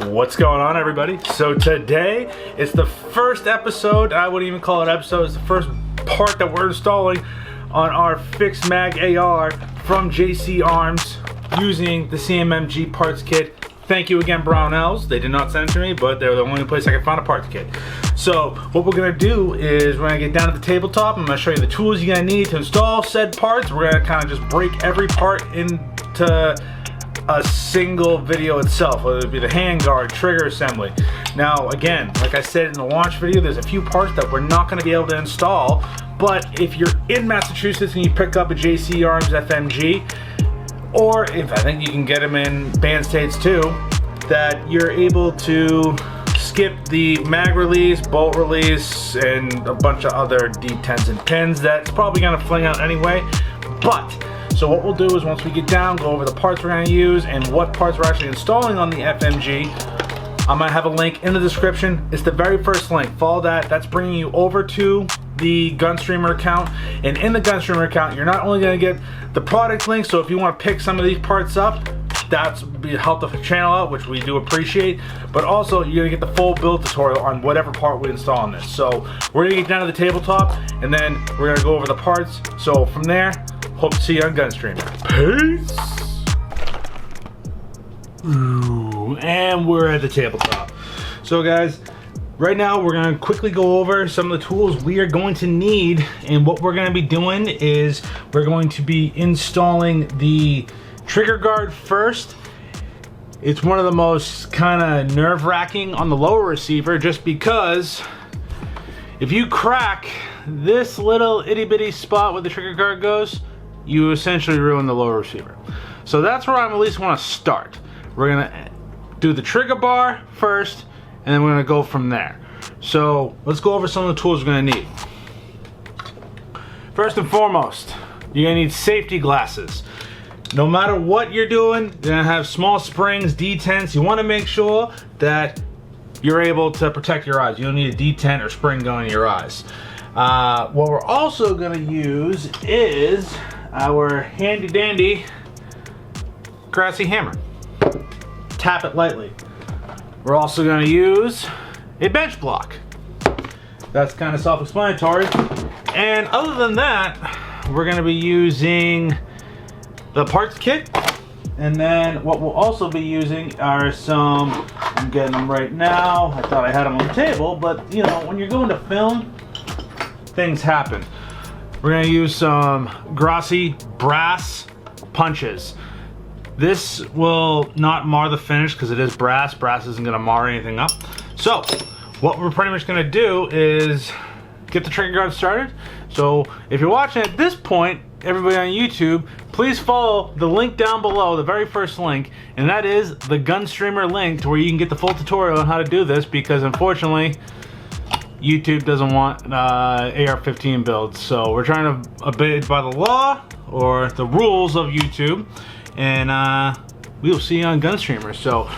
What's going on, everybody? So today it's the first episode, I wouldn't even call it episode, it's the first part that we're installing on our fixed mag AR from JC Arms using the CMMG parts kit. Thank you again, Brownells. They did not send it to me, but they're the only place I could find a parts kit. So what we're gonna do is we're gonna get down to the tabletop. I'm gonna show you the tools you're gonna need to install said parts. We're gonna kind of just break every part into a single video itself, whether it be the handguard, trigger assembly. Now again, like I said in the launch video, there's a few parts that we're not going to be able to install, but if you're in Massachusetts and you pick up a JC Arms FMG, or if I think you can get them in band states too, that you're able to skip the mag release, bolt release, and a bunch of other D10s and pins that's probably going to fling out anyway. So what we'll do is once we get down, go over the parts we're going to use and what parts we're actually installing on the FMG. I'm going to have a link in the description. It's the very first link. Follow that. That's bringing you over to the Gunstreamer account. And in the Gunstreamer account, you're not only going to get the product link, so if you want to pick some of these parts up, that's help the channel out, which we do appreciate, but also you're going to get the full build tutorial on whatever part we install on this. So we're going to get down to the tabletop and then we're going to go over the parts. So from there, hope to see you on Gunstreamer. Peace! Ooh, and we're at the tabletop. So guys, right now we're going to quickly go over some of the tools we are going to need, and what we're going to be doing is we're going to be installing the trigger guard first. It's one of the most kind of nerve-wracking on the lower receiver, just because if you crack this little itty-bitty spot where the trigger guard goes, you essentially ruin the lower receiver. So that's where I at least want to start. We're gonna do the trigger bar first, and then we're gonna go from there. So let's go over some of the tools we're gonna need. First and foremost, you're gonna need safety glasses. No matter what you're doing, you're gonna have small springs, D10s. You wanna make sure that you're able to protect your eyes. You don't need a D10 or spring going in your eyes. What we're also gonna use is our handy dandy grassy hammer. Tap it lightly. We're also going to use a bench block. That's kind of self-explanatory. And other than that, we're going to be using the parts kit. And then what we'll also be using are some, I'm getting them right now. I thought I had them on the table, but you know, when you're going to film, things happen. We're going to use some grassy brass punches. This will not mar the finish because it is brass. Brass isn't going to mar anything up. So what we're pretty much going to do is get the trigger guard started. So if you're watching at this point, everybody on YouTube, please follow the link down below, the very first link, and that is the Gunstreamer link to where you can get the full tutorial on how to do this, because unfortunately YouTube doesn't want AR15 builds. So we're trying to abide by the law or the rules of YouTube, and we will see you on Gunstreamer. So